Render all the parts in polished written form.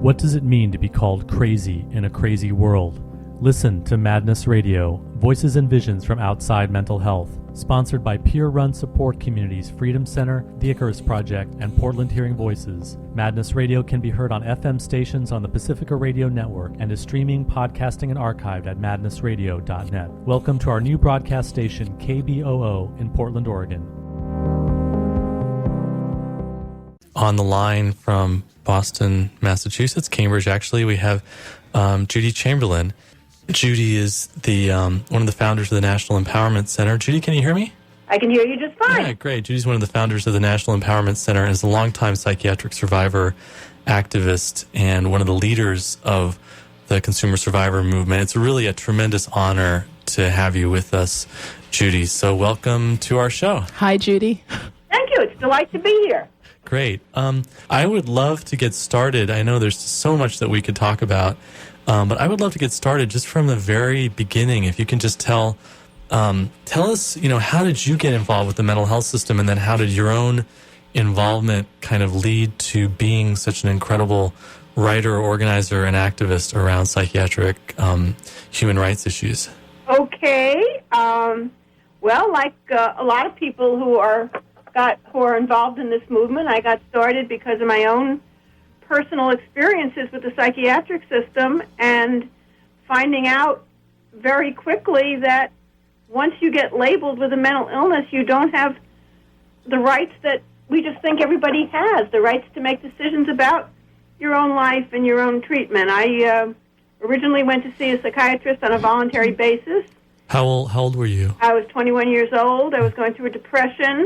What does it mean to be called crazy in a crazy world? Listen to Madness Radio, Voices and Visions from Outside Mental Health, sponsored by peer-run support communities Freedom Center, the Icarus Project, and Portland Hearing Voices. Madness Radio can be heard on FM stations on the Pacifica Radio Network and is streaming, podcasting, and archived at madnessradio.net. Welcome to our new broadcast station, KBOO, in Portland, Oregon. On the line from Boston, Massachusetts, Cambridge, actually, we have Judi Chamberlin. Judy is the one of the founders of the National Empowerment Center. Judy, can you hear me? I can hear you just fine. Yeah, great. Judy's one of the founders of the National Empowerment Center and is a longtime psychiatric survivor activist and one of the leaders of the consumer survivor movement. It's really a tremendous honor to have you with us, Judy. So welcome to our show. Hi, Judy. Thank you. It's a delight to be here. Great. I would love to get started. I know there's so much that we could talk about. But I would love to get started just from the very beginning. If you can just tell us, how did you get involved with the mental health system, and then how did your own involvement kind of lead to being such an incredible writer, organizer, and activist around psychiatric human rights issues? Okay. Well, like a lot of people who are involved in this movement, I got started because of my own personal experiences with the psychiatric system and finding out very quickly that once you get labeled with a mental illness, you don't have the rights that we just think everybody has, the rights to make decisions about your own life and your own treatment. I originally went to see a psychiatrist on a voluntary basis. How old were you? I was 21 years old. I was going through a depression.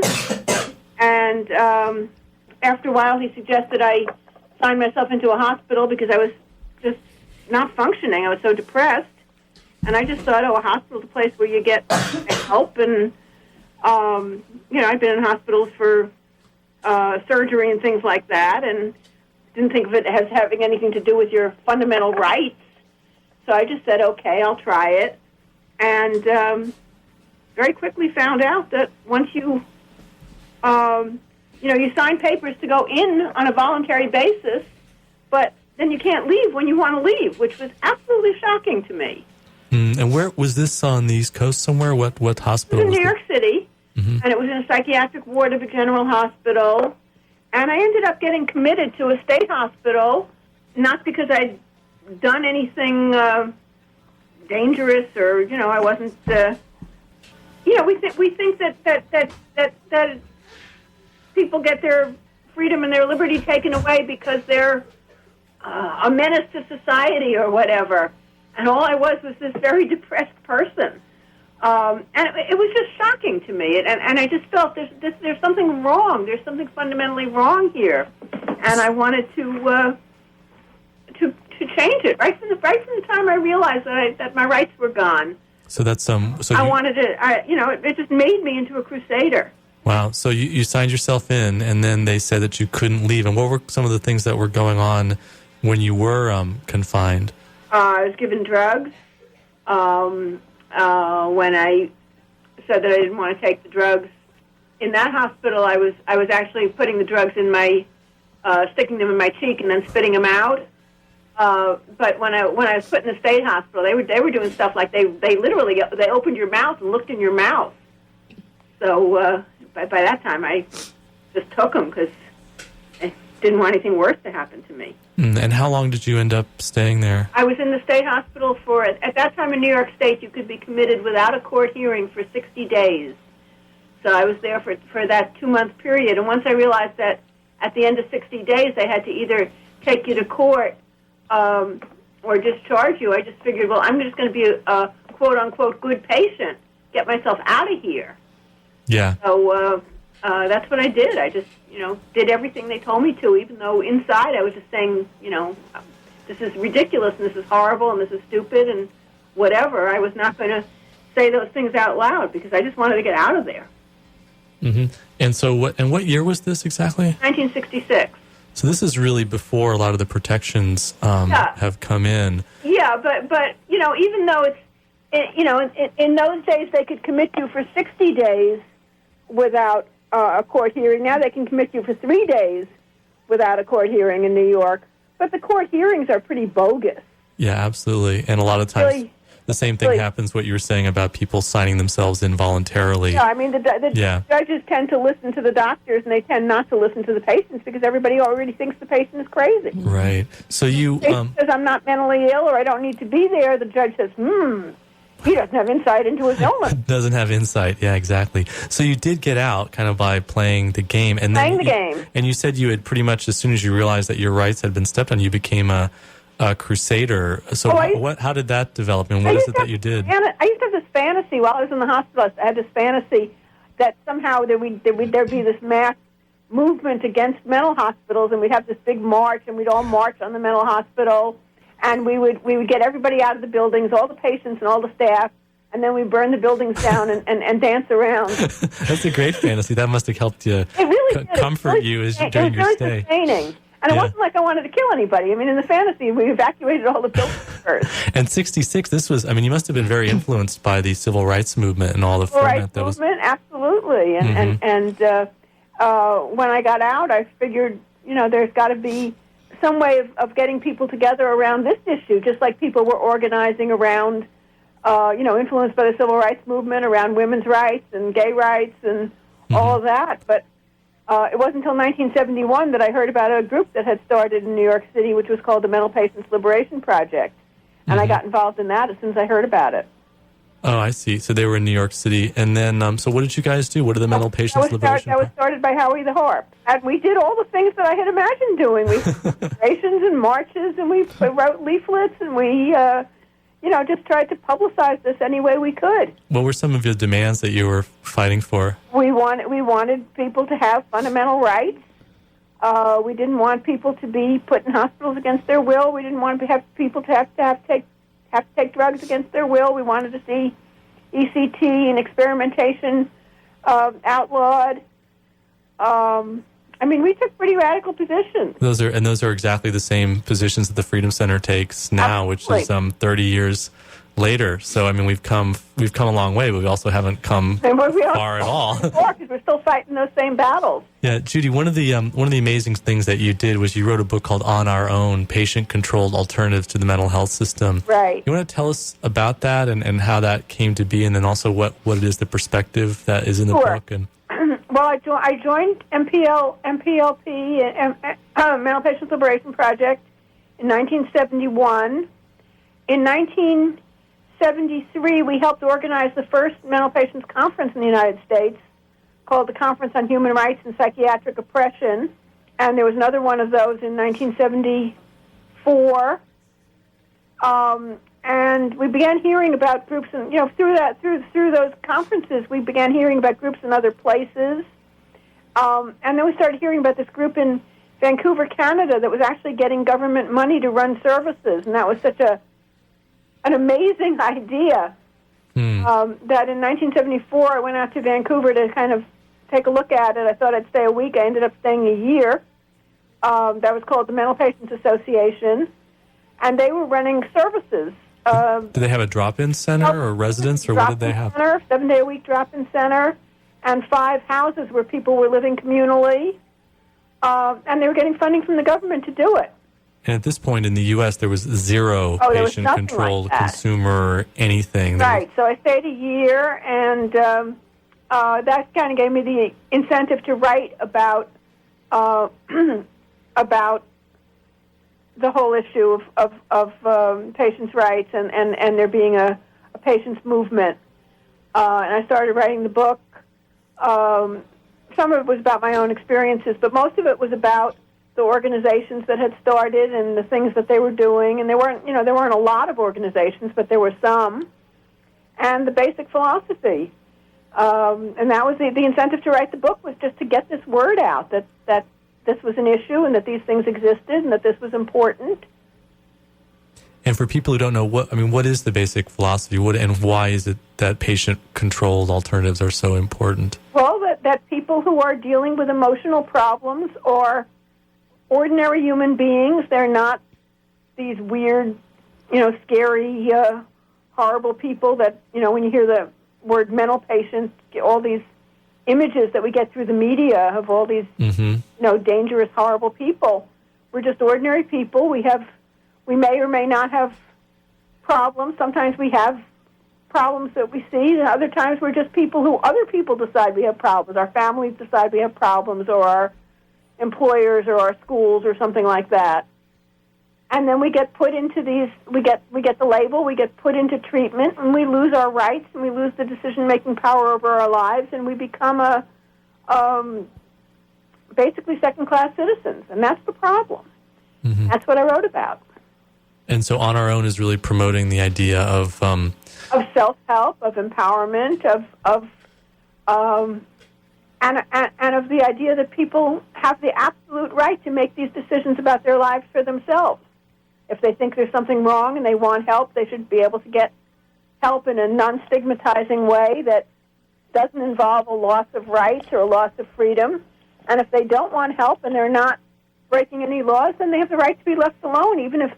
And after a while, he suggested I signed myself into a hospital because I was just not functioning. I was so depressed. And I just thought, a hospital's a place where you get help. And, I've been in hospitals for surgery and things like that, and didn't think of it as having anything to do with your fundamental rights. So I just said, okay, I'll try it. And very quickly found out that once you sign papers to go in on a voluntary basis, but then you can't leave when you want to leave, which was absolutely shocking to me. And where was this, on the East Coast somewhere? What hospital? It was in New York City, and it was in a psychiatric ward of a general hospital. And I ended up getting committed to a state hospital, not because I'd done anything dangerous or, I wasn't, we think that people get their freedom and their liberty taken away because they're a menace to society or whatever. And all I was this very depressed person. And it was just shocking to me. And I just felt there's something wrong. There's something fundamentally wrong here. And I wanted to change it right from the time I realized that my rights were gone. So that's I wanted to. It just made me into a crusader. Wow. So you signed yourself in, and then they said that you couldn't leave. And what were some of the things that were going on when you were confined? I was given drugs. When I said that I didn't want to take the drugs in that hospital, I was actually putting the drugs in my, sticking them in my cheek and then spitting them out. But when I was put in the state hospital, they were doing stuff like they literally opened your mouth and looked in your mouth. So by that time, I just took them because I didn't want anything worse to happen to me. And how long did you end up staying there? I was in the state hospital at that time in New York State, you could be committed without a court hearing for 60 days. So I was there for that 2-month period. And once I realized that at the end of 60 days, they had to either take you to court or discharge you, I just figured, well, I'm just going to be a quote-unquote good patient, get myself out of here. Yeah. So that's what I did. I just, did everything they told me to, even though inside I was just saying, this is ridiculous and this is horrible and this is stupid and whatever. I was not going to say those things out loud because I just wanted to get out of there. Mm-hmm. And so what year was this exactly? 1966. So this is really before a lot of the protections have come in. Yeah, but even though it's, in those days they could commit you for 60 days without a court hearing. Now they can commit you for 3 days without a court hearing in New York. but the court hearings are pretty bogus. Yeah, absolutely. And a lot of times Really, the same thing happens, what you were saying about people signing themselves involuntarily. Yeah, I mean, the judges tend to listen to the doctors, and they tend not to listen to the patients because everybody already thinks the patient is crazy. Right. So you... The patient says, I'm not mentally ill, or I don't need to be there. The judge says, he doesn't have insight into his illness. Doesn't have insight. Yeah, exactly. So you did get out kind of by playing the game. And game. And you said you had pretty much, as soon as you realized that your rights had been stepped on, you became a crusader. So how did that develop, and what is it that you did? I used to have this fantasy while I was in the hospital. I had this fantasy that somehow there'd be this mass movement against mental hospitals, and we'd have this big march, and we'd all march on the mental hospital, and we would get everybody out of the buildings, all the patients and all the staff, and then we burn the buildings down and dance around. That's a great fantasy. That must have helped you comfort you during your stay. Entertaining. And it wasn't like I wanted to kill anybody. I mean, in the fantasy, we evacuated all the buildings first. And 66, this was, I mean, you must have been very influenced by the civil rights movement and all the ferment that was... Absolutely. And when I got out, I figured, there's got to be some way of getting people together around this issue, just like people were organizing around, influenced by the civil rights movement, around women's rights and gay rights and all of that. But it wasn't until 1971 that I heard about a group that had started in New York City, which was called the Mental Patients Liberation Project. And I got involved in that as soon as I heard about it. Oh, I see. So they were in New York City. And then, so what did you guys do? What are the Mental Patients Liberation That was started by Howie the Harp. And we did all the things that I had imagined doing. We did demonstrations and marches, and we wrote leaflets, and we... just tried to publicize this any way we could. What were some of your demands that you were fighting for? We wanted people to have fundamental rights. We didn't want people to be put in hospitals against their will. We didn't want to have people to take drugs against their will. We wanted to see ECT and experimentation outlawed. We took pretty radical positions. Those are exactly the same positions that the Freedom Center takes now, Absolutely. Which is 30 years later. So we've come a long way, but we also haven't come far at all. Because we're still fighting those same battles. Yeah, Judy, one of the amazing things that you did was you wrote a book called On Our Own: Patient-Controlled Alternatives to the Mental Health System. Right. You want to tell us about that and how that came to be, and then also what it is, the perspective that is in the book? And well, I joined MPLP, Mental Patients Liberation Project, in 1971. In 1973, we helped organize the first mental patients conference in the United States, called the Conference on Human Rights and Psychiatric Oppression, and there was another one of those in 1974. And we began hearing about groups, and through those conferences, we began hearing about groups in other places. And then we started hearing about this group in Vancouver, Canada, that was actually getting government money to run services, and that was such an amazing idea that in 1974 I went out to Vancouver to kind of take a look at it. I thought I'd stay a week. I ended up staying a year. That was called the Mental Patients Association, and they were running services. Did they have a drop-in center or residence, or what did they have? 7-day-a-week drop-in center, and 5 houses where people were living communally, and they were getting funding from the government to do it. And at this point in the U.S., there was zero patient-controlled consumer anything. Right. So I stayed a year, and that kind of gave me the incentive to write about the whole issue of patients' rights and there being a patients' movement. And I started writing the book. Some of it was about my own experiences, but most of it was about the organizations that had started and the things that they were doing. And there weren't a lot of organizations, but there were some. And the basic philosophy. And that was the incentive to write the book, was just to get this word out that this was an issue and that these things existed and that this was important. And for people who don't know, what is the basic philosophy? And why is it that patient-controlled alternatives are so important? Well, that people who are dealing with emotional problems are ordinary human beings. They're not these weird, scary, horrible people that, when you hear the word mental patient, all these images that we get through the media of all these, dangerous, horrible people. We're just ordinary people. We may or may not have problems. Sometimes we have problems that we see, and other times we're just people who other people decide we have problems. Our families decide we have problems, or our employers or our schools or something like that. And then we get put into these, we get the label, we get put into treatment, and we lose our rights, and we lose the decision-making power over our lives, and we become basically second-class citizens, and that's the problem. Mm-hmm. That's what I wrote about. And so On Our Own is really promoting the idea of self-help, of empowerment, of the idea that people have the absolute right to make these decisions about their lives for themselves. If they think there's something wrong and they want help, they should be able to get help in a non-stigmatizing way that doesn't involve a loss of rights or a loss of freedom. And if they don't want help and they're not breaking any laws, then they have the right to be left alone, even if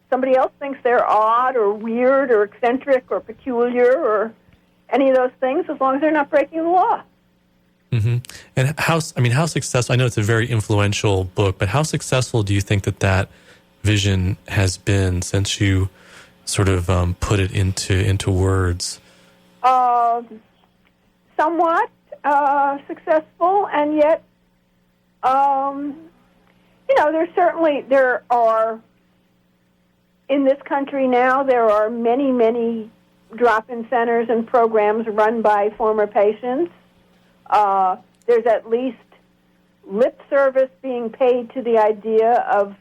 somebody else thinks they're odd or weird or eccentric or peculiar or any of those things, as long as they're not breaking the law. Mm-hmm. And how successful, I know it's a very influential book, but how successful do you think that vision has been since you sort of put it into words? Somewhat successful, and yet, there are, in this country now, there are many, many drop-in centers and programs run by former patients. There's at least lip service being paid to the idea of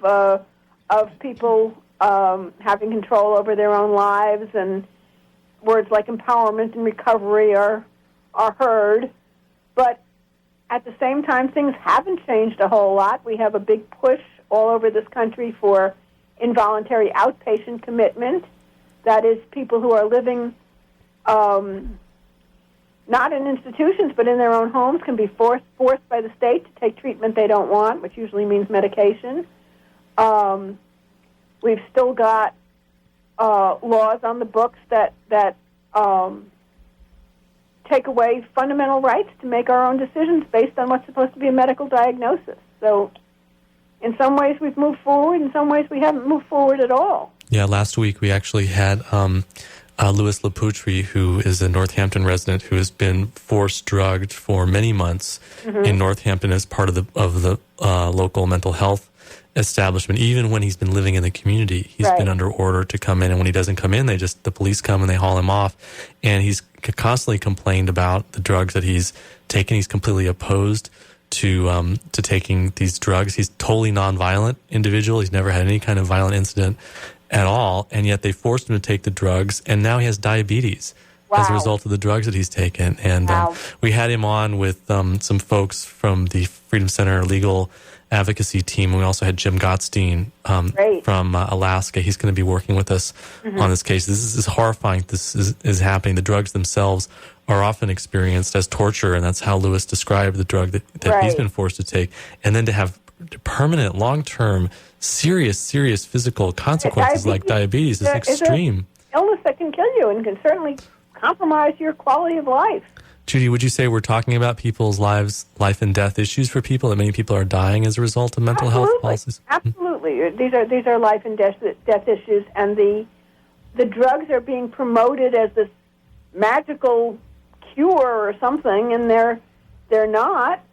people having control over their own lives, and words like empowerment and recovery are heard. But at the same time, things haven't changed a whole lot. We have a big push all over this country for involuntary outpatient commitment. That is, people who are living not in institutions but in their own homes can be forced by the state to take treatment they don't want, which usually means medication. We've still got laws on the books that take away fundamental rights to make our own decisions based on what's supposed to be a medical diagnosis. So in some ways we've moved forward, in some ways we haven't moved forward at all. Yeah, last week we actually had Louis Laputri, who is a Northampton resident who has been force drugged for many months in Northampton as part of the local mental health establishment. Even when he's been living in the community, he's been under order to come in, and when he doesn't come in, the police come and they haul him off. And he's constantly complained about the drugs that he's taken. He's completely opposed to taking these drugs. He's totally nonviolent individual. He's never had any kind of violent incident at all, and yet they forced him to take the drugs, and now he has diabetes as a result of the drugs that he's taken. And we had him on with some folks from the Freedom Center legal advocacy team. We also had Jim Gottstein from Alaska. He's going to be working with us on this case. This is horrifying. This is happening. The drugs themselves are often experienced as torture, and that's how Lewis described the drug that he's been forced to take. And then to have permanent, long-term, serious physical consequences like diabetes is extreme. It's an illness that can kill you and can certainly compromise your quality of life. Judy, would you say we're talking about people's lives, life and death issues for people, that many people are dying as a result of mental health policies? Absolutely. These are life and death issues, and the drugs are being promoted as this magical cure or something, and they're not.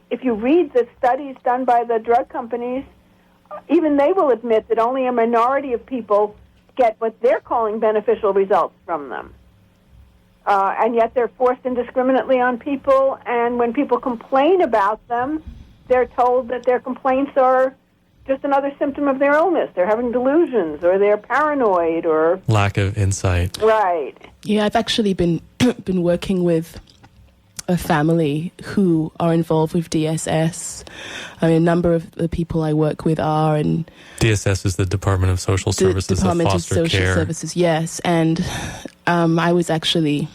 If you read the studies done by the drug companies, even they will admit that only a minority of people get what they're calling beneficial results from them. And yet they're forced indiscriminately on people, and when people complain about them, they're told that their complaints are just another symptom of their illness. They're having delusions, or they're paranoid, or lack of insight. Right. Yeah, I've actually been working with a family who are involved with DSS. I mean, a number of the people I work with are, and DSS is the Department of Social Services, Department of Social Services, yes. And I was actually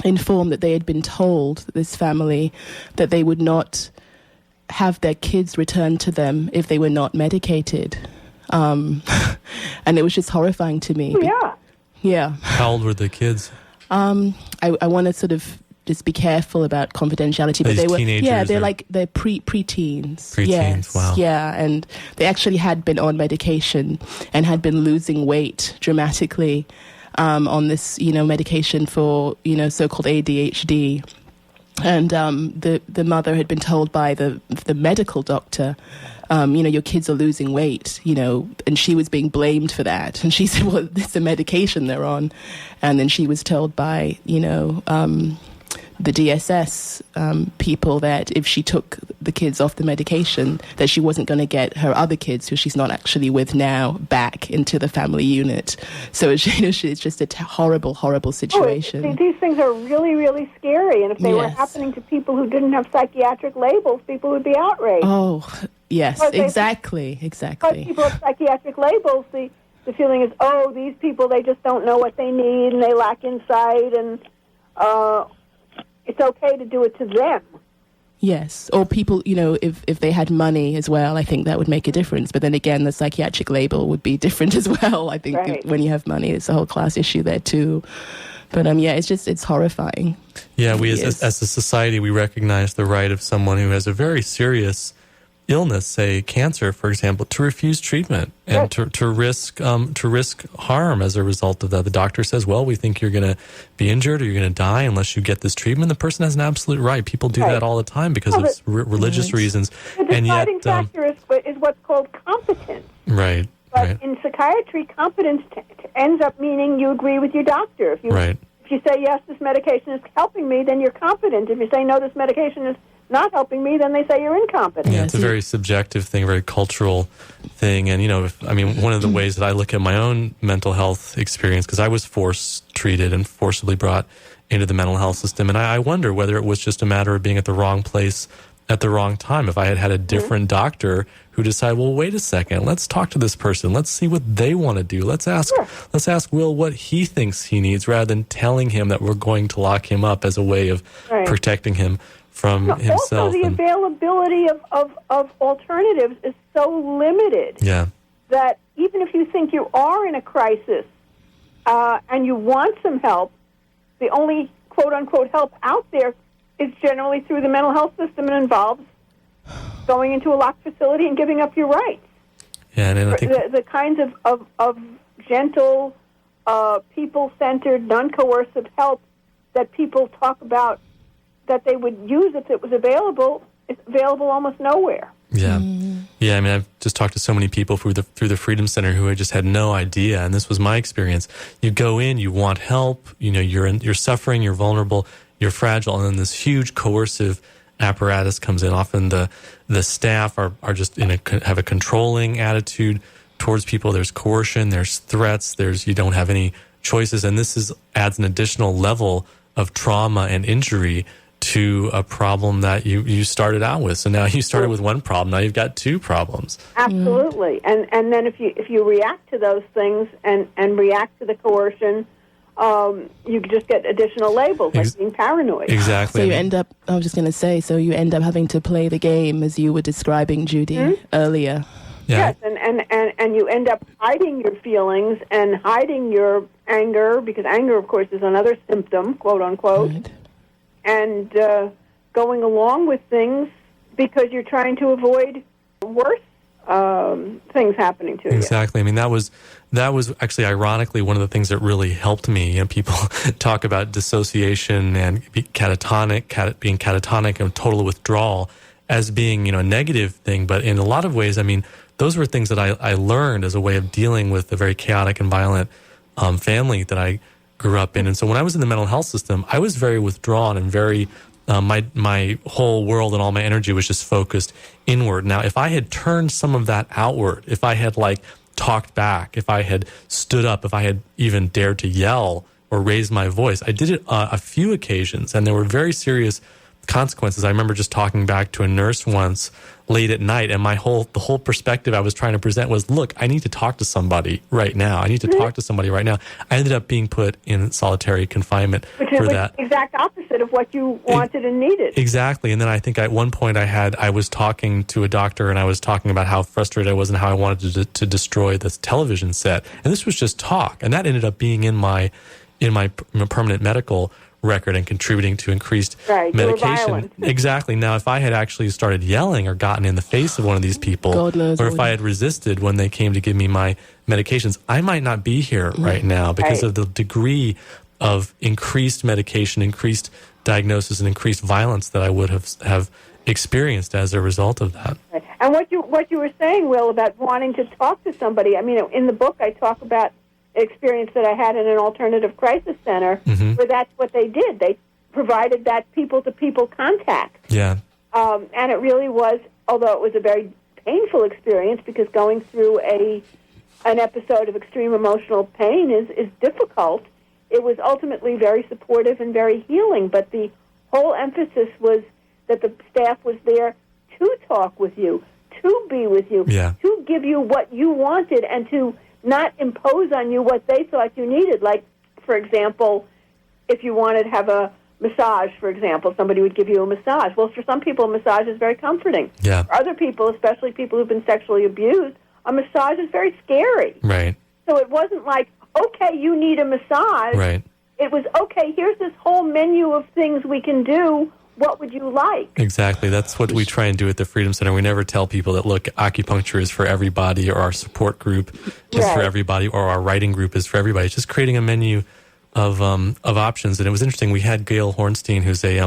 informed that they had been told, this family, that they would not have their kids returned to them if they were not medicated. And it was just horrifying to me. Yeah. Yeah. How old were the kids? I want to sort of just be careful about confidentiality. But they were, teenagers, they're preteens. Preteens, yes, wow. Yeah, and they actually had been on medication and had been losing weight dramatically on this, medication for, so-called ADHD. And the mother had been told by the medical doctor, your kids are losing weight, and she was being blamed for that. And she said, well, it's the medication they're on. And then she was told by, the DSS people that if she took the kids off the medication, that she wasn't going to get her other kids, who she's not actually with now, back into the family unit. So it's just a horrible, horrible situation. Oh, these things are really, really scary. And if they were happening to people who didn't have psychiatric labels, people would be outraged. Oh, yes, exactly. Because people have psychiatric labels, the feeling is, these people, they just don't know what they need and they lack insight, and it's okay to do it to them. Yes, or people, if they had money as well, I think that would make a difference. But then again, the psychiatric label would be different as well. I think when you have money, it's a whole class issue there too. But it's horrifying. Yeah, we as a society, we recognize the right of someone who has a very serious illness, say cancer, for example, to refuse treatment and to risk harm as a result of that. The doctor says, well, we think you're going to be injured or you're going to die unless you get this treatment. The person has an absolute right. People do that all the time because of religious reasons. The deciding factor is what's called competence. Right. But in psychiatry, competence ends up meaning you agree with your doctor. If you say, yes, this medication is helping me, then you're competent. If you say, no, this medication is not helping me, then they say you're incompetent. Yeah, it's a very subjective thing, a very cultural thing. And, one of the ways that I look at my own mental health experience, because I was treated and forcibly brought into the mental health system, and I wonder whether it was just a matter of being at the wrong place at the wrong time. If I had a different doctor who decided, well, wait a second, let's talk to this person. Let's see what they want to do. Let's ask Will what he thinks he needs, rather than telling him that we're going to lock him up as a way of protecting him from himself. Also, the availability of alternatives is so limited that even if you think you are in a crisis and you want some help, the only quote-unquote help out there is generally through the mental health system and involves going into a locked facility and giving up your rights. Yeah, and I think the kinds of gentle, people-centered, non-coercive help that people talk about that they would use if it was available, is available almost nowhere. Yeah. Yeah, I've just talked to so many people through the Freedom Center who just had no idea, and this was my experience. You go in, you want help, you're suffering, you're vulnerable, you're fragile, and then this huge coercive apparatus comes in. Often the staff are just have a controlling attitude towards people. There's coercion, there's threats, you don't have any choices, and this adds an additional level of trauma and injury to a problem that you started out with. So now you started with one problem, now you've got two problems. Absolutely. And then if you react to those things and react to the coercion, you just get additional labels, like being paranoid. Exactly. So you end up, I was just going to say, having to play the game as you were describing, Judy, earlier. Yeah. Yes, and you end up hiding your feelings and hiding your anger, because anger, of course, is another symptom, quote unquote, and going along with things because you're trying to avoid worse things happening to you. Exactly. That was actually, ironically, one of the things that really helped me. People talk about dissociation and being catatonic and total withdrawal as being a negative thing, but in a lot of ways, those were things that I learned as a way of dealing with the very chaotic and violent family that I grew up in. And so when I was in the mental health system, I was very withdrawn and very, my whole world and all my energy was just focused inward. Now, if I had turned some of that outward, if I had talked back, if I had stood up, if I had even dared to yell or raise my voice, I did it a few occasions, and there were very serious consequences. I remember just talking back to a nurse once late at night, and the whole perspective I was trying to present was, look, I need to talk to somebody right now. I need to talk to somebody right now. I ended up being put in solitary confinement for that. The exact opposite of what you wanted and needed. Exactly. And then I think at one point I was talking to a doctor, and I was talking about how frustrated I was and how I wanted to destroy this television set. And this was just talk. And that ended up being in my permanent medical record and contributing to increased medication. Exactly. Now, if I had actually started yelling or gotten in the face of one of these people, or if I had resisted when they came to give me my medications, I might not be here right now because of the degree of increased medication, increased diagnosis, and increased violence that I would have experienced as a result of that. Right. And what you were saying, Will, about wanting to talk to somebody, I mean, in the book I talk about an experience that I had in an alternative crisis center where that's what they did. They provided that people-to-people contact. Yeah. And it really was, although it was a very painful experience because going through an episode of extreme emotional pain is difficult, it was ultimately very supportive and very healing. But the whole emphasis was that the staff was there to talk with you, to be with you, to give you what you wanted and to not impose on you what they thought you needed. Like, for example, if you wanted to have a massage, for example, somebody would give you a massage. Well, for some people, a massage is very comforting. Yeah. For other people, especially people who've been sexually abused, a massage is very scary. Right. So it wasn't like, okay, you need a massage. Right. It was, okay, here's this whole menu of things we can do. What would you like? Exactly. That's what we try and do at the Freedom Center. We never tell people that, look, acupuncture is for everybody, or our support group is for everybody, or our writing group is for everybody. It's just creating a menu of options. And it was interesting. We had Gail Hornstein, who's a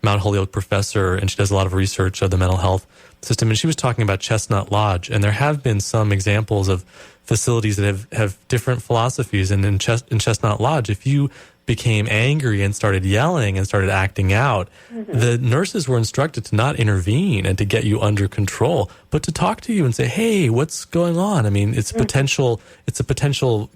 Mount Holyoke professor, and she does a lot of research of the mental health system. And she was talking about Chestnut Lodge. And there have been some examples of facilities that have different philosophies. And in Chestnut Lodge, if you became angry and started yelling and started acting out, the nurses were instructed to not intervene and to get you under control, but to talk to you and say, hey, what's going on? I mean, it's a potential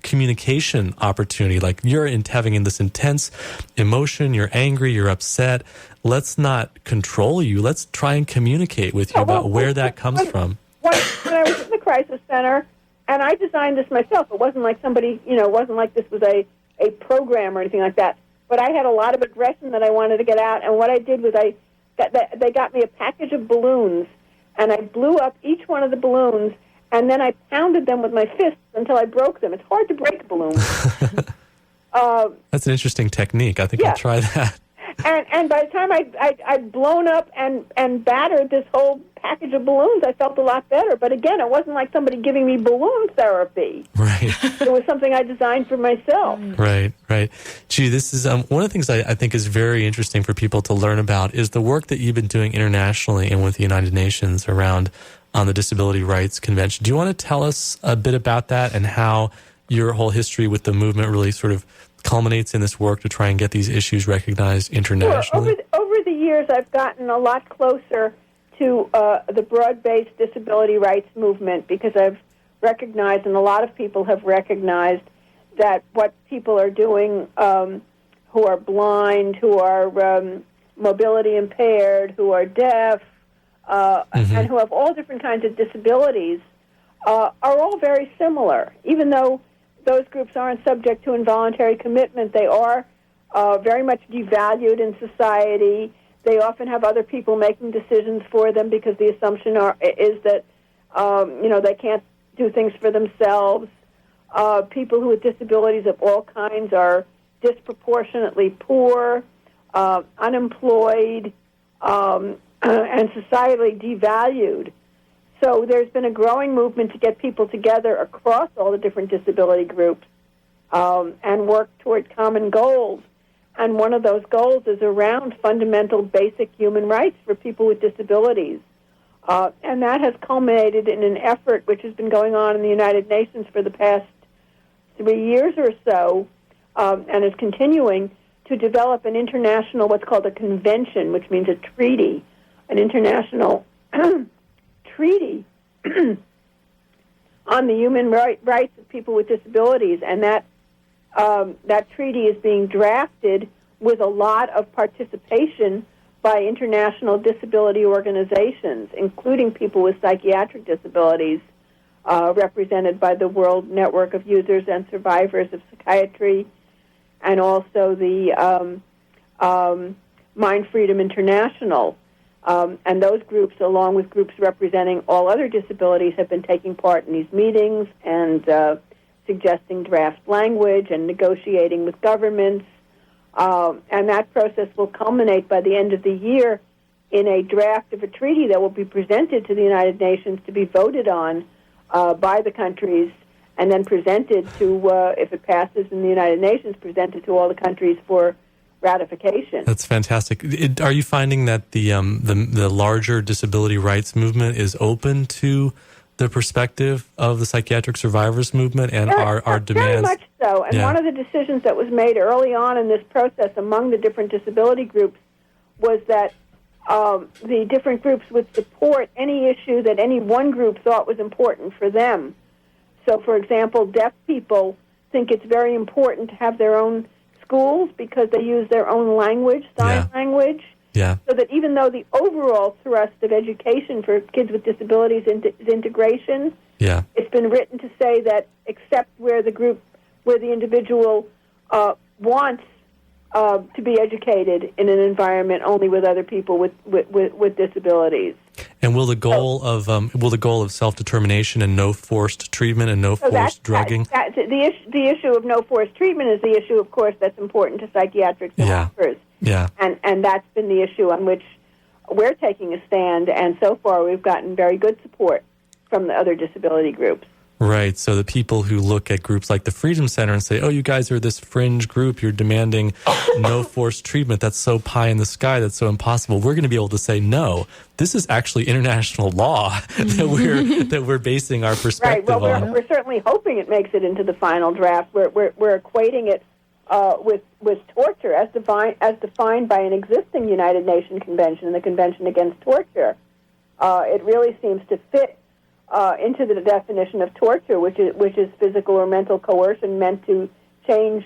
communication opportunity. Like, you're having this intense emotion, you're angry, you're upset. Let's not control you. Let's try and communicate with you about where that comes from. When I was in the crisis center, and I designed this myself, it wasn't like somebody, it wasn't like this was a program or anything like that. But I had a lot of aggression that I wanted to get out, and what I did was they got me a package of balloons, and I blew up each one of the balloons, and then I pounded them with my fists until I broke them. It's hard to break balloons. That's an interesting technique. I think I'll try that. And by the time I'd blown up and battered this whole package of balloons, I felt a lot better. But again, it wasn't like somebody giving me balloon therapy. Right. It was something I designed for myself. Right. Gee, this is one of the things I think is very interesting for people to learn about is the work that you've been doing internationally and with the United Nations around on the Disability Rights Convention. Do you want to tell us a bit about that and how your whole history with the movement really sort of culminates in this work to try and get these issues recognized internationally? Sure. Over the years, I've gotten a lot closer to the broad-based disability rights movement because I've recognized, and a lot of people have recognized, that what people are doing who are blind, who are mobility impaired, who are deaf, and who have all different kinds of disabilities are all very similar. Even though those groups aren't subject to involuntary commitment, they are very much devalued in society. They often have other people making decisions for them because the assumption is that they can't do things for themselves. People who have disabilities of all kinds are disproportionately poor, unemployed, and societally devalued. So there's been a growing movement to get people together across all the different disability groups and work toward common goals. And one of those goals is around fundamental basic human rights for people with disabilities. And that has culminated in an effort which has been going on in the United Nations for the past 3 years or so, and is continuing to develop an international, what's called a convention, which means a treaty, an international treaty on the human rights of people with disabilities. And that treaty is being drafted with a lot of participation by international disability organizations, including people with psychiatric disabilities, represented by the World Network of Users and Survivors of Psychiatry, and also the Mind Freedom International. And those groups, along with groups representing all other disabilities, have been taking part in these meetings and suggesting draft language and negotiating with governments And that process will culminate by the end of the year in a draft of a treaty that will be presented to the United Nations to be voted on by the countries, and then presented to, if it passes in the United Nations, presented to all the countries for ratification. That's fantastic. Are you finding that the larger disability rights movement is open to the perspective of the psychiatric survivors movement and our demands? Very much so. And one of the decisions that was made early on in this process among the different disability groups was that the different groups would support any issue that any one group thought was important for them. So, for example, deaf people think it's very important to have their own schools because they use their own language, sign language. Yeah. So that even though the overall thrust of education for kids with disabilities is integration, it's been written to say that except where the individual wants to be educated in an environment only with other people with disabilities. And will the goal of self-determination and no forced treatment and no forced drugging? The issue of no forced treatment is the issue, of course, that's important to psychiatric survivors. Yeah. And that's been the issue on which we're taking a stand, and so far we've gotten very good support from the other disability groups. Right. So the people who look at groups like the Freedom Center and say, oh, you guys are this fringe group, you're demanding no forced treatment, that's so pie in the sky, that's so impossible. We're going to be able to say, no, this is actually international law that we're basing our perspective on. Right. Well, we're certainly hoping it makes it into the final draft. We're equating it with torture as defined by an existing United Nations convention, the Convention Against Torture. It really seems to fit into the definition of torture, which is physical or mental coercion meant to change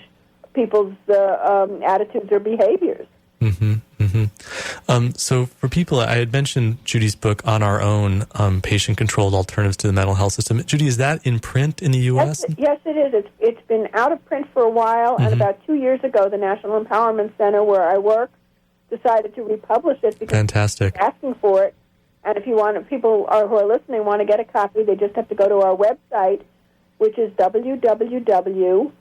people's attitudes or behaviors. Mm-hmm, mm-hmm. So for people, I had mentioned Judy's book, On Our Own, Patient-Controlled Alternatives to the Mental Health System. Judy, is that in print in the U.S.? Yes, it is. It's been out of print for a while, and about 2 years ago, the National Empowerment Center, where I work, decided to republish it because Fantastic. they're asking for it. And if people who are listening want to get a copy, they just have to go to our website, which is www.power2u,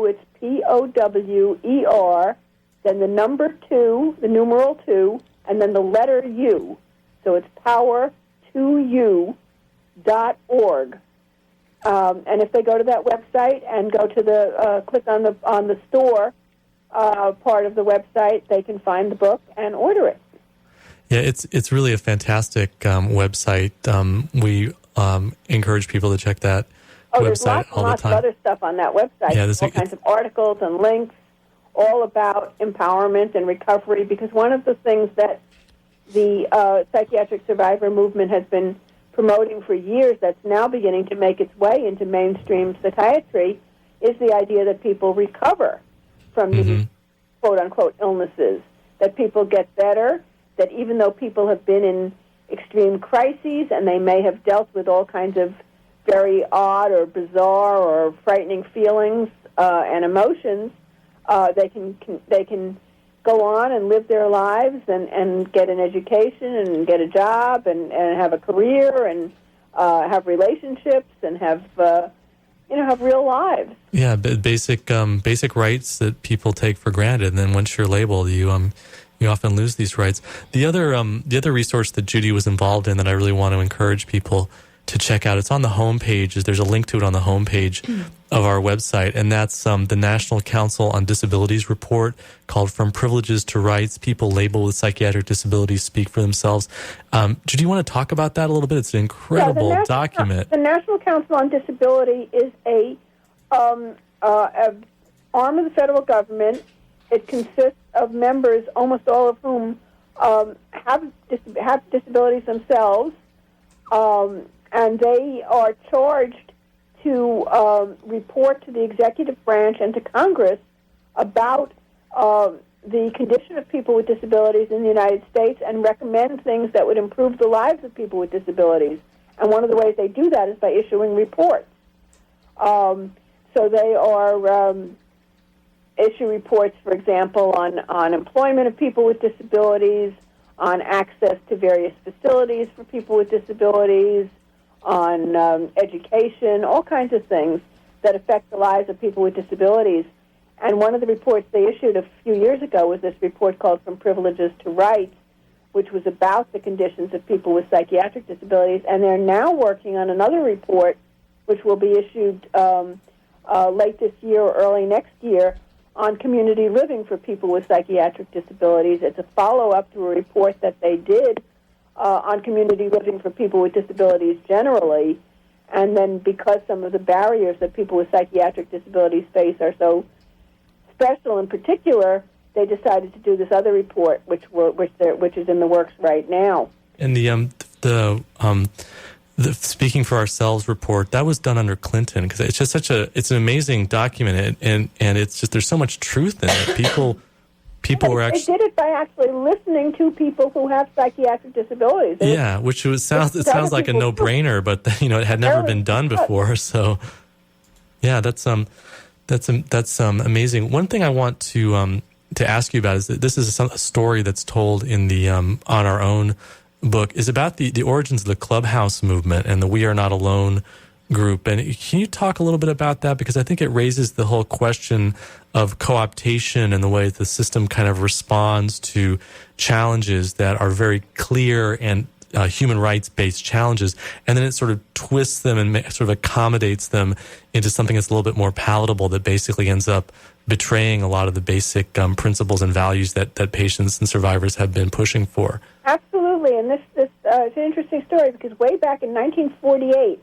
it's POWER, then the number 2, the numeral 2, and then the letter U. So it's power2u.org. And if they go to that website and go to the click on the store part of the website, they can find the book and order it. Yeah, it's really a fantastic website. We encourage people to check that website all the time. There's lots of other stuff on that website. Yeah, all kinds of articles and links, all about empowerment and recovery, because one of the things that the psychiatric survivor movement has been promoting for years that's now beginning to make its way into mainstream psychiatry is the idea that people recover from these quote-unquote illnesses, that people get better, that even though people have been in extreme crises and they may have dealt with all kinds of very odd or bizarre or frightening feelings and emotions, they can go on and live their lives and get an education and get a job and have a career and have relationships and have real lives. Yeah, basic rights that people take for granted, and then once you're labeled, you often lose these rights. The other resource that Judy was involved in that I really want to encourage people to check out, it's on the homepage. There's a link to it on the homepage of our website, and that's the National Council on Disabilities report called From Privileges to Rights, People Labeled with Psychiatric Disabilities Speak for Themselves. Judy, you want to talk about that a little bit? It's an incredible document. The National Council on Disability is a arm of the federal government. It consists of members, almost all of whom have disabilities themselves, and they are charged to report to the executive branch and to Congress about the condition of people with disabilities in the United States and recommend things that would improve the lives of people with disabilities. And one of the ways they do that is by issuing reports. So they are issue reports, for example, on employment of people with disabilities, on access to various facilities for people with disabilities, on education, all kinds of things that affect the lives of people with disabilities. And one of the reports they issued a few years ago was this report called From Privileges to Rights, which was about the conditions of people with psychiatric disabilities. And they're now working on another report, which will be issued late this year or early next year, on community living for people with psychiatric disabilities. It's a follow-up to a report that they did on community living for people with disabilities generally. And then because some of the barriers that people with psychiatric disabilities face are so special in particular, they decided to do this other report, which is in the works right now. And the Speaking for Ourselves report, that was done under Clinton, because it's just it's an amazing document, and it's just, there's so much truth in it. People were actually... They did it by actually listening to people who have psychiatric disabilities. Which sounds like a no-brainer, but it had never been done before. So, yeah, that's amazing. One thing I want to ask you about is that this is a story that's told in the On Our Own book, is about the origins of the Clubhouse movement and the We Are Not Alone group. And can you talk a little bit about that? Because I think it raises the whole question of co-optation and the way the system kind of responds to challenges that are very clear and human rights-based challenges, and then it sort of twists them and sort of accommodates them into something that's a little bit more palatable, that basically ends up betraying a lot of the basic principles and values that patients and survivors have been pushing for. Absolutely, and this it's an interesting story, because way back in 1948,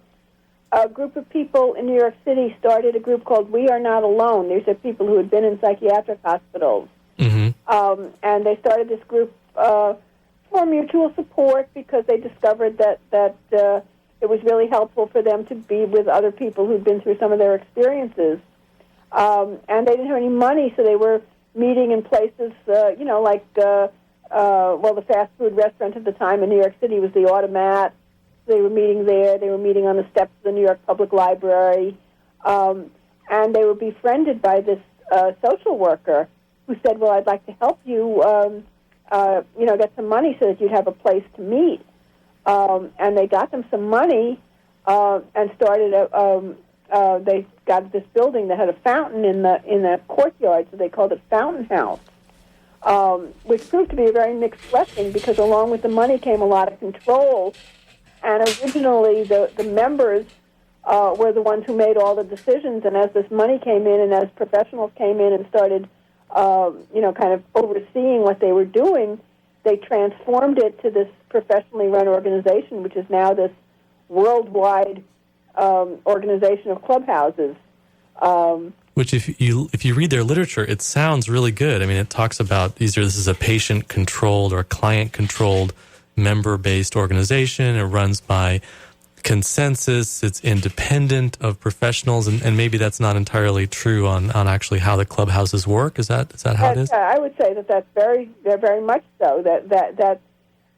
a group of people in New York City started a group called We Are Not Alone. These are people who had been in psychiatric hospitals. Mm-hmm. And they started this group for mutual support, because they discovered that it was really helpful for them to be with other people who'd been through some of their experiences. And they didn't have any money, so they were meeting in places, like, the fast food restaurant at the time in New York City was the Automat. They were meeting there. They were meeting on the steps of the New York Public Library. And they were befriended by this social worker who said, well, I'd like to help you, get some money so that you'd have a place to meet. And they got them some money and started they got this building that had a fountain in the courtyard, so they called it Fountain House, which proved to be a very mixed blessing, because along with the money came a lot of control. And originally, the members were the ones who made all the decisions. And as this money came in, and as professionals came in and started, kind of overseeing what they were doing, they transformed it to this professionally run organization, which is now this worldwide organization of clubhouses. Which, if you read their literature, it sounds really good. I mean, it talks about this is a patient-controlled or client-controlled member-based organization. It runs by consensus. It's independent of professionals, and maybe that's not entirely true on actually how the clubhouses work. Is that how it is? I would say that's very much so. That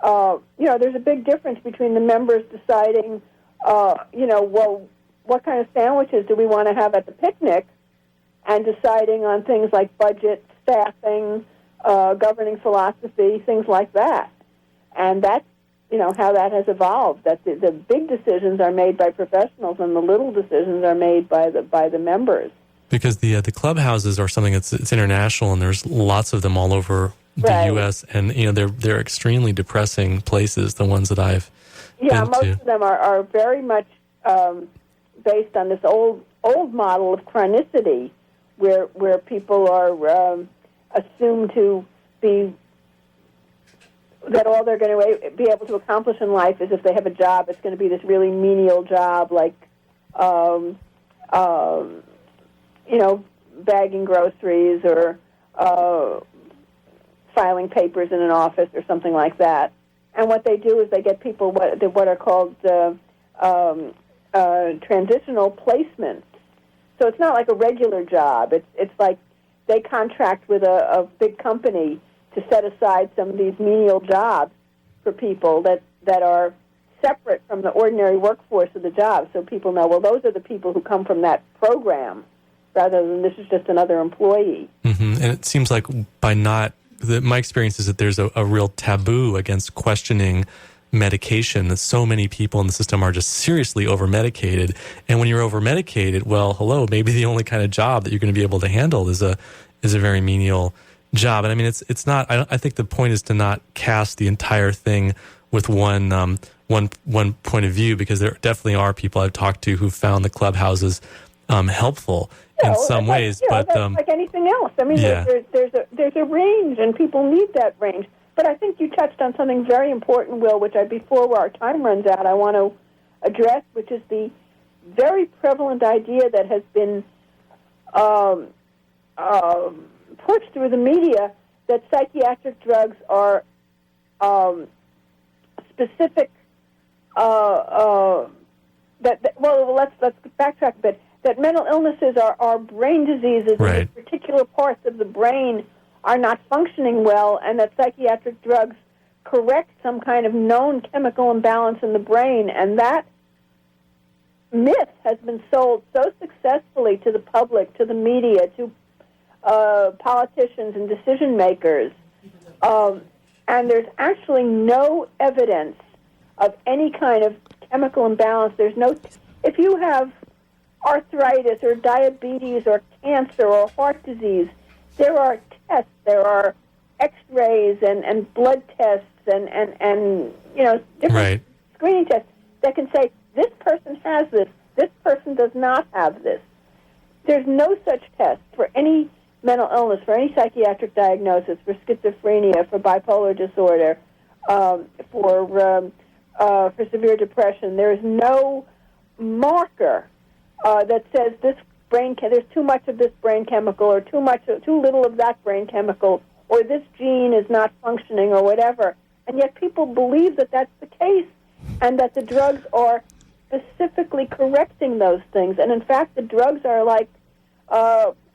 there's a big difference between the members deciding, what kind of sandwiches do we want to have at the picnic, and deciding on things like budget, staffing, governing philosophy, things like that. And that's, how that has evolved, that the big decisions are made by professionals and the little decisions are made by the members. Because the clubhouses are something it's international, and there's lots of them all over the U.S., and they're extremely depressing places, the ones that I've been to. Most of them are very much based on this old model of chronicity, where people are assumed to be, that all they're going to be able to accomplish in life is if they have a job, it's going to be this really menial job, like, bagging groceries or filing papers in an office or something like that. And what they do is they get people what are called transitional placements. So it's not like a regular job. It's like they contract with a big company to set aside some of these menial jobs for people that are separate from the ordinary workforce of the job. So people know, well, those are the people who come from that program, rather than this is just another employee. Mm-hmm. And it seems like my experience is that there's a real taboo against questioning medication, that so many people in the system are just seriously over-medicated. And when you're over-medicated, well, hello, maybe the only kind of job that you're going to be able to handle is a very menial job. And I mean, it's not, I think the point is to not cast the entire thing with one point of view, because there definitely are people I've talked to who found the clubhouses helpful in some ways. But that's like anything else. I mean, there's a range, and people need that range. But I think you touched on something very important, Will, which before our time runs out, I want to address, which is the very prevalent idea that has been pushed through the media that psychiatric drugs are specific. Let's backtrack a bit. That mental illnesses are brain diseases, right, and particular parts of the brain are not functioning well, and that psychiatric drugs correct some kind of known chemical imbalance in the brain. And that myth has been sold so successfully to the public, to the media, to politicians and decision makers. And there's actually no evidence of any kind of chemical imbalance. There's no... If you have arthritis or diabetes or cancer or heart disease, there are tests, there are x-rays and blood tests and different screening tests that can say this person has this person does not have this. There's no such test for any mental illness, for any psychiatric diagnosis, for schizophrenia, for bipolar disorder, for severe depression. There is no marker that says this there's too much of this brain chemical, or too little of that brain chemical, or this gene is not functioning, or whatever. And yet people believe that that's the case, and that the drugs are specifically correcting those things. And in fact, the drugs are like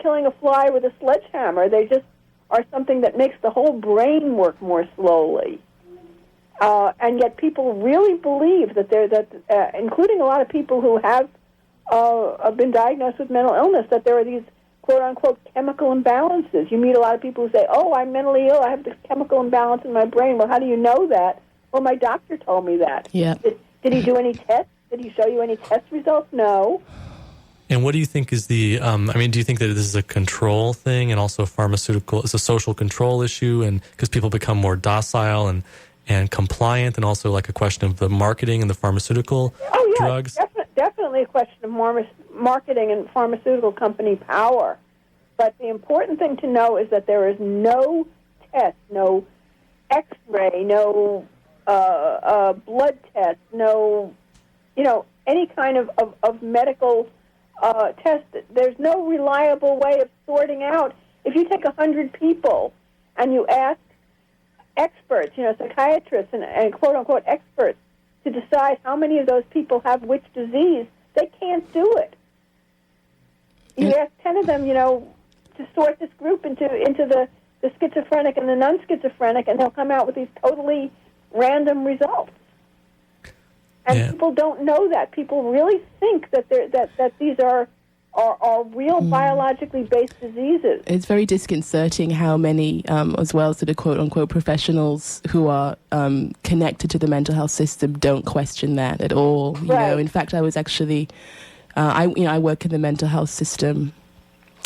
killing a fly with a sledgehammer. They just are something that makes the whole brain work more slowly. And yet people really believe that including a lot of people who have been diagnosed with mental illness, that there are these quote-unquote chemical imbalances. You meet a lot of people who say, oh, I'm mentally ill, I have this chemical imbalance in my brain. Well, how do you know that? Well, my doctor told me that. Yeah. Did he do any tests? Did he show you any test results? No. And what do you think is do you think that this is a control thing, and also it's a social control issue, and because people become more docile and compliant, and also like a question of the marketing and the pharmaceutical drugs? Definitely a question of marketing and pharmaceutical company power. But the important thing to know is that there is no test, no x-ray, no blood test, no, any kind of medical test. There's no reliable way of sorting out. If you take 100 people and you ask experts, psychiatrists and quote-unquote experts, to decide how many of those people have which disease, they can't do it. You ask 10 of them, to sort this group into the schizophrenic and the non-schizophrenic, and they'll come out with these totally random results. And people don't know that. People really think that these are real biologically based diseases. It's very disconcerting how many, as well as the quote-unquote professionals who are connected to the mental health system, don't question that at all. You know, in fact, I was actually, I work in the mental health system,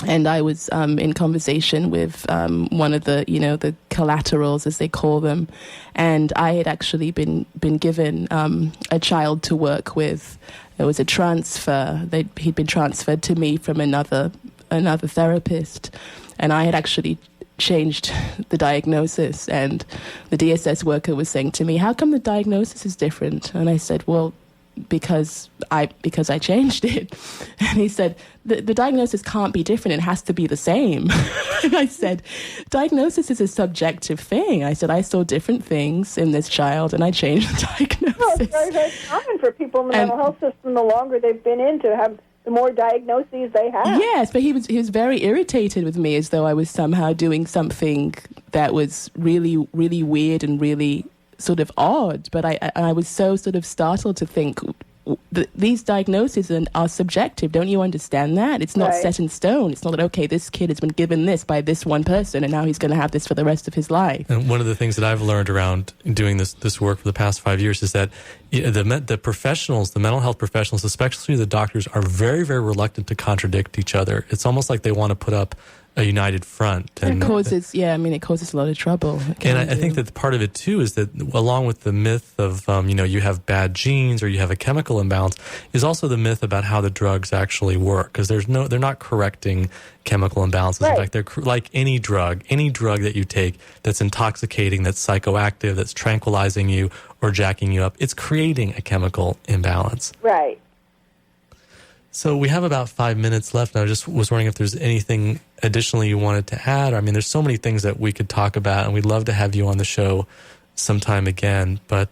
and I was in conversation with one of the, the collaterals, as they call them, and I had actually been given a child to work with. There was a transfer. He'd been transferred to me from another therapist, and I had actually changed the diagnosis. And the DSS worker was saying to me, "How come the diagnosis is different?" And I said, "Well, because I changed it." And he said, the diagnosis can't be different, it has to be the same. And I said, diagnosis is a subjective thing. I said, I saw different things in this child and I changed the diagnosis. Well, it's very, very common for people in the mental health system, the longer they've been in, to have the more diagnoses they have. Yes, but he was very irritated with me, as though I was somehow doing something that was really, really weird and really sort of odd. But I was so sort of startled to think, these diagnoses are subjective. Don't you understand that? It's not Right. set in stone. It's not that, okay, this kid has been given this by this one person and now he's going to have this for the rest of his life. And one of the things that I've learned around doing this work for the past 5 years is that the professionals, the mental health professionals, especially the doctors, are very, very reluctant to contradict each other. It's almost like they want to put up a united front. And It causes a lot of trouble. And I think that part of it too is that, along with the myth of you have bad genes or you have a chemical imbalance, is also the myth about how the drugs actually work, because they're not correcting chemical imbalances. Right. In fact, they're like any drug that you take that's intoxicating, that's psychoactive, that's tranquilizing you or jacking you up. It's creating a chemical imbalance. Right. So we have about 5 minutes left, and I just was wondering if there's anything additionally you wanted to add. I mean, there's so many things that we could talk about, and we'd love to have you on the show sometime again. But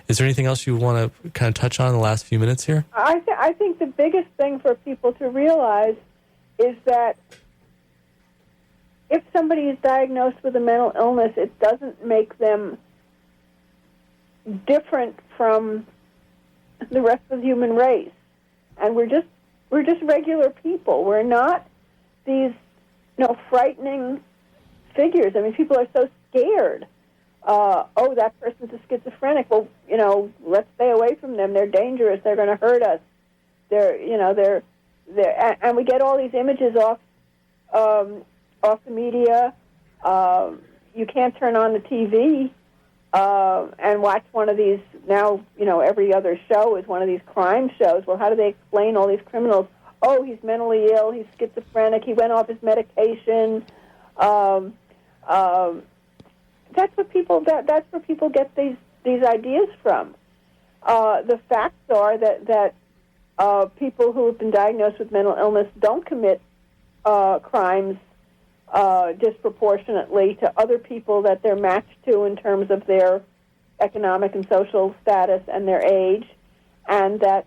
is there anything else you want to kind of touch on in the last few minutes here? I think the biggest thing for people to realize is that if somebody is diagnosed with a mental illness, it doesn't make them different from the rest of the human race. And we're just regular people. We're not these, frightening figures. I mean, people are so scared. That person's a schizophrenic. Well, let's stay away from them. They're dangerous. They're going to hurt us. They're and we get all these images off the media. You can't turn on the TV and watch one of these. Now, every other show is one of these crime shows. Well, how do they explain all these criminals? Oh, he's mentally ill. He's schizophrenic. He went off his medication. That's what people. That's where people get these ideas from. The facts are that people who have been diagnosed with mental illness don't commit crimes disproportionately to other people that they're matched to in terms of their economic and social status and their age, and that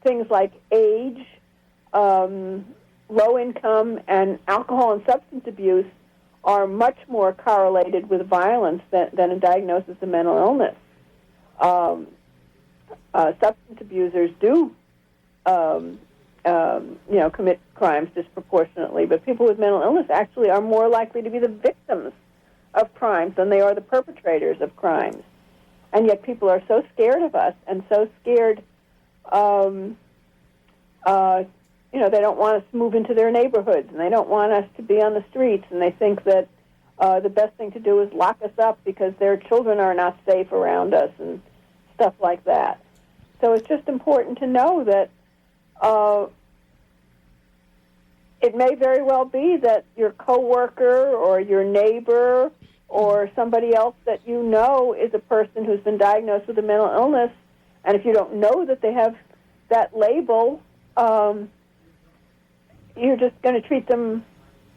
things like age, low income, and alcohol and substance abuse are much more correlated with violence than a diagnosis of mental illness. Substance abusers do commit crimes disproportionately, but people with mental illness actually are more likely to be the victims of crimes than they are the perpetrators of crimes. And yet people are so scared of us and so scared, they don't want us to move into their neighborhoods, and they don't want us to be on the streets, and they think that the best thing to do is lock us up because their children are not safe around us and stuff like that. So it's just important to know that it may very well be that your coworker or your neighbor or somebody else that you know is a person who's been diagnosed with a mental illness, and if you don't know that they have that label, you're just going to treat them,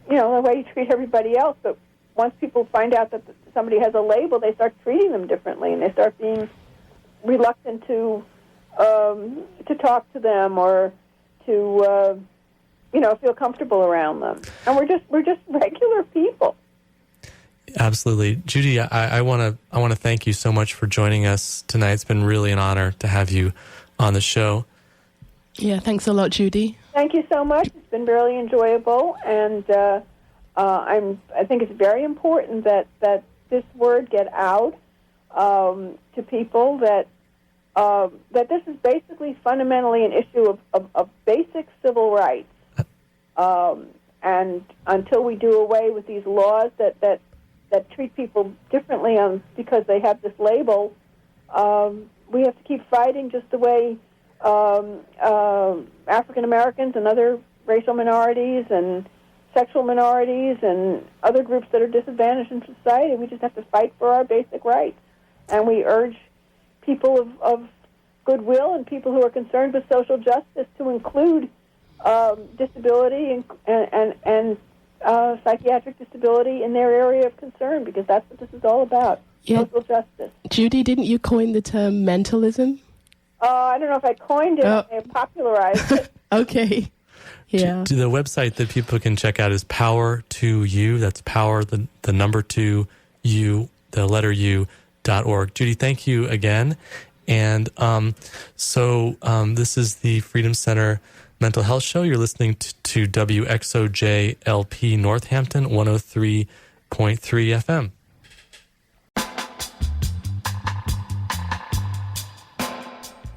the way you treat everybody else. But once people find out that somebody has a label, they start treating them differently, and they start being reluctant to talk to them or to feel comfortable around them. And we're just regular people. Absolutely. Judy, I want to thank you so much for joining us tonight. It's been really an honor to have you on the show. Yeah, thanks a lot, Judy. Thank you so much. It's been really enjoyable, and I think it's very important that this word get out to people that this is basically fundamentally an issue of basic civil rights. And until we do away with these laws that treat people differently because they have this label, we have to keep fighting just the way African Americans and other racial minorities and sexual minorities and other groups that are disadvantaged in society. We just have to fight for our basic rights. And we urge people of goodwill and people who are concerned with social justice to include disability and psychiatric disability in their area of concern, because that's what this is all about, social justice. Judy, didn't you coin the term mentalism? I don't know if I coined it. I popularized it. Okay. Yeah. The website that people can check out is Power2U. That's power, the number 2, U, the letter U.org. Judy, thank you again. And this is the Freedom Center Mental Health Show. You're listening to WXOJ LP Northampton 103.3 FM.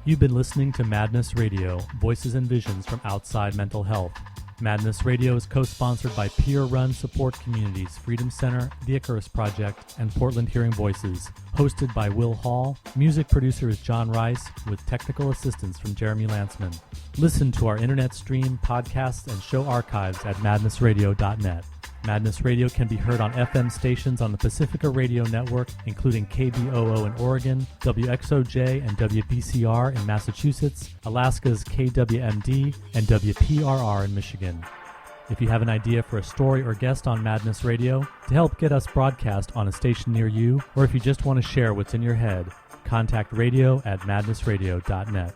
You've been listening to Madness Radio, Voices and Visions from Outside Mental Health. Madness Radio is co-sponsored by peer-run support communities Freedom Center, The Icarus Project, and Portland Hearing Voices. Hosted by Will Hall, music producer is John Rice, with technical assistance from Jeremy Lantzman. Listen to our internet stream, podcasts, and show archives at madnessradio.net. Madness Radio can be heard on FM stations on the Pacifica Radio Network, including KBOO in Oregon, WXOJ and WBCR in Massachusetts, Alaska's KWMD, and WPRR in Michigan. If you have an idea for a story or guest on Madness Radio, to help get us broadcast on a station near you, or if you just want to share what's in your head, contact radio@madnessradio.net.